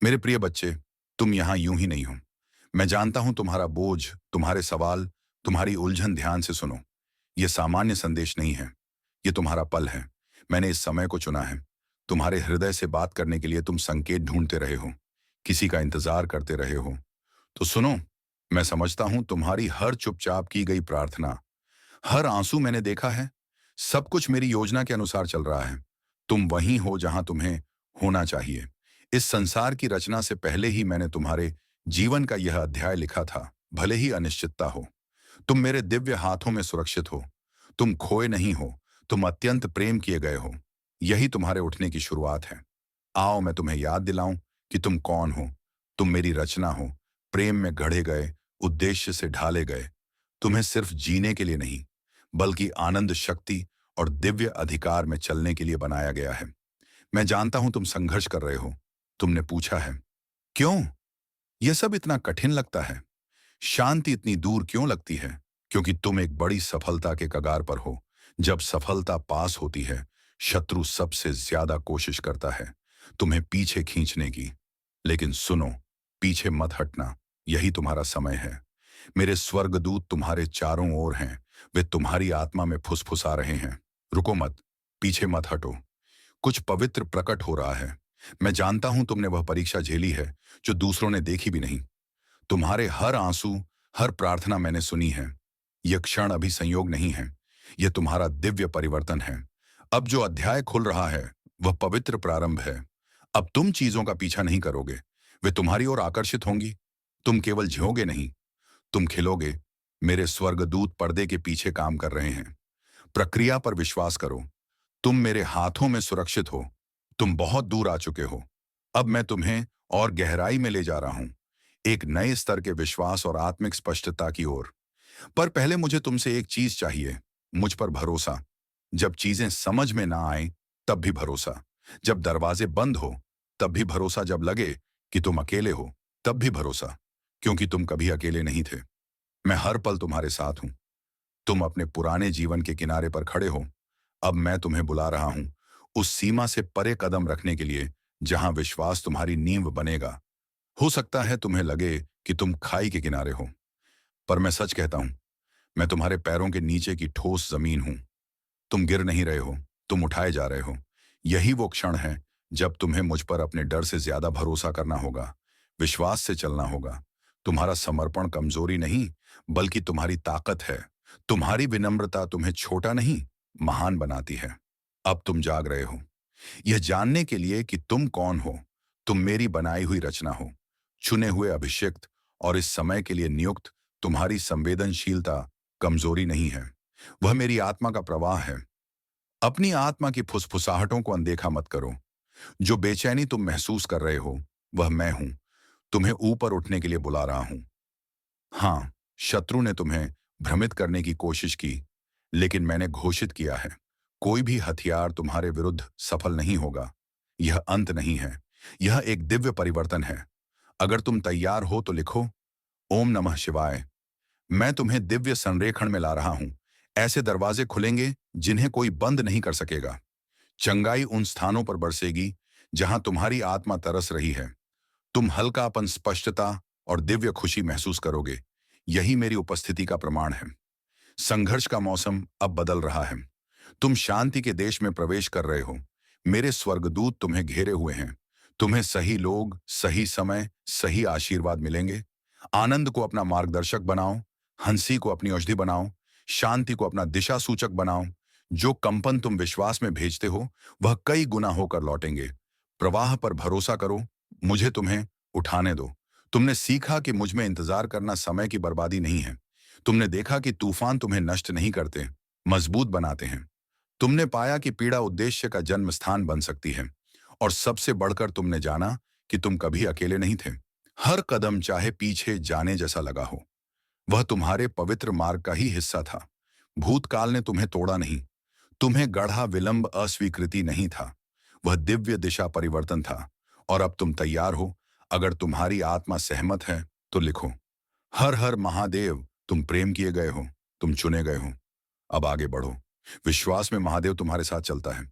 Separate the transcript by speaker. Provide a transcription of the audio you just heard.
Speaker 1: मेरे प्रिय बच्चे, तुम यहाँ यूं ही नहीं हो। मैं जानता हूं तुम्हारा बोझ, तुम्हारे सवाल, तुम्हारी उलझन। ध्यान से सुनो। यह सामान्य संदेश नहीं है। ये तुम्हारा पल है। मैंने इस समय को चुना है। तुम्हारे हृदय से बात करने के लिए तुम संकेत ढूंढते रहे हो, किसी का इंतजार करते रहे हो। तो सुनो, मैं समझता हूं तुम्हारी हर चुपचाप की गई प्रार्थना, हर आंसू मैंने देखा है। सब कुछ मेरी योजना के अनुसार चल रहा है। तुम वहीं हो जहां तुम्हें होना चाहिए। इस संसार की रचना से पहले ही मैंने तुम्हारे जीवन का यह अध्याय लिखा था, भले ही अनिश्चितता हो। तुम मेरे दिव्य हाथों में सुरक्षित हो। तुम खोए नहीं हो। तुम अत्यंत प्रेम किए गए हो। यही तुम्हारे उठने की शुरुआत है। आओ मैं तुम्हें याद दिलाऊं कि तुम कौन हो। तुम मेरी रचना हो, प्रेम में गढ़े गए, उद्देश्य से ढाले गए। तुम्हें सिर्फ जीने के लिए नहीं, बल्कि आनंद, शक्ति और दिव्य अधिकार में चलने के लिए बनाया गया है। मैं जानता हूं तुम संघर्ष कर रहे हो। तुमने पूछा है, क्यों यह सब इतना कठिन लगता है? शांति इतनी दूर क्यों लगती है? क्योंकि तुम एक बड़ी सफलता के कगार पर हो। जब सफलता पास होती है, शत्रु सबसे ज्यादा कोशिश करता है तुम्हें पीछे खींचने की। लेकिन सुनो, पीछे मत हटना। यही तुम्हारा समय है। मेरे स्वर्गदूत तुम्हारे चारों ओर हैं। वे तुम्हारी आत्मा में फुसफुसा रहे हैं, रुको मत, पीछे मत हटो। कुछ पवित्र प्रकट हो रहा है। मैं जानता हूं तुमने वह परीक्षा झेली है जो दूसरों ने देखी भी नहीं। तुम्हारे हर आंसू, हर प्रार्थना मैंने सुनी है। यह क्षण अभी संयोग नहीं है, यह तुम्हारा दिव्य परिवर्तन है। अब जो अध्याय खुल रहा है वह पवित्र प्रारंभ है। अब तुम चीजों का पीछा नहीं करोगे, वे तुम्हारी ओर आकर्षित होंगी। तुम केवल झियोगे नहीं, तुम खिलोगे। मेरे स्वर्गदूत पर्दे के पीछे काम कर रहे हैं। प्रक्रिया पर विश्वास करो। तुम मेरे हाथों में सुरक्षित हो। तुम बहुत दूर आ चुके हो। अब मैं तुम्हें और गहराई में ले जा रहा हूं, एक नए स्तर के विश्वास और आत्मिक स्पष्टता की ओर। पर पहले मुझे तुमसे एक चीज चाहिए, मुझ पर भरोसा। जब चीजें समझ में ना आए तब भी भरोसा। जब दरवाजे बंद हो तब भी भरोसा। जब लगे कि तुम अकेले हो तब भी भरोसा, क्योंकि तुम कभी अकेले नहीं थे। मैं हर पल तुम्हारे साथ हूं। तुम अपने पुराने जीवन के किनारे पर खड़े हो। अब मैं तुम्हें बुला रहा हूं, उस सीमा से परे कदम रखने के लिए जहां विश्वास तुम्हारी नींव बनेगा। हो सकता है तुम्हें लगे कि तुम खाई के किनारे हो, पर मैं सच कहता हूं, मैं तुम्हारे पैरों के नीचे की ठोस जमीन हूं। तुम गिर नहीं रहे हो, तुम उठाए जा रहे हो। यही वो क्षण है जब तुम्हें मुझ पर अपने डर से ज्यादा भरोसा करना होगा, विश्वास से चलना होगा। तुम्हारा समर्पण कमजोरी नहीं, बल्कि तुम्हारी ताकत है। तुम्हारी विनम्रता तुम्हें छोटा नहीं, महान बनाती है। अब तुम जाग रहे हो, यह जानने के लिए कि तुम कौन हो। तुम मेरी बनाई हुई रचना हो, चुने हुए, अभिषिक्त और इस समय के लिए नियुक्त। तुम्हारी संवेदनशीलता कमजोरी नहीं है, वह मेरी आत्मा का प्रवाह है। अपनी आत्मा की फुसफुसाहटों को अनदेखा मत करो। जो बेचैनी तुम महसूस कर रहे हो वह मैं हूं। तुम्हें ऊपर उठने के लिए बुला रहा हूं। हाँ, शत्रु ने तुम्हें भ्रमित करने की कोशिश की, लेकिन मैंने घोषित किया है, कोई भी हथियार तुम्हारे विरुद्ध सफल नहीं होगा। यह अंत नहीं है, यह एक दिव्य परिवर्तन है। अगर तुम तैयार हो तो लिखो, ओम नमः शिवाय। मैं तुम्हें दिव्य संरेखण में ला रहा हूं। ऐसे दरवाजे खुलेंगे जिन्हें कोई बंद नहीं कर सकेगा। चंगाई उन स्थानों पर बरसेगी जहां तुम्हारी आत्मा तरस रही है। तुम हल्कापन, स्पष्टता और दिव्य खुशी महसूस करोगे। यही मेरी उपस्थिति का प्रमाण है। संघर्ष का मौसम अब बदल रहा है। तुम शांति के देश में प्रवेश कर रहे हो। मेरे स्वर्गदूत तुम्हें घेरे हुए हैं। तुम्हें सही लोग, सही समय, सही आशीर्वाद मिलेंगे। आनंद को अपना मार्गदर्शक बनाओ, हंसी को अपनी औषधि बनाओ, शांति को अपना दिशा सूचक बनाओ। जो कंपन तुम विश्वास में भेजते हो वह कई गुना होकर लौटेंगे। प्रवाह पर भरोसा करो, मुझे तुम्हें उठाने दो। तुमने सीखा कि मुझ में इंतजार करना समय की बर्बादी नहीं है। तुमने देखा कि तूफान तुम्हें नष्ट नहीं करते, मजबूत बनाते हैं। तुमने पाया कि पीड़ा उद्देश्य का जन्म स्थान बन सकती है। और सबसे बढ़कर तुमने जाना कि तुम कभी अकेले नहीं थे। हर कदम, चाहे पीछे जाने जैसा लगा हो, वह तुम्हारे पवित्र मार्ग का ही हिस्सा था। भूतकाल ने तुम्हें तोड़ा नहीं, तुम्हें गढ़ा विलंब अस्वीकृति नहीं था, वह दिव्य दिशा परिवर्तन था। और अब तुम तैयार हो। अगर तुम्हारी आत्मा सहमत है तो लिखो, हर हर महादेव। तुम प्रेम किए गए हो, तुम चुने गए हो। अब आगे बढ़ो। विश्वास में महादेव तुम्हारे साथ चलता है।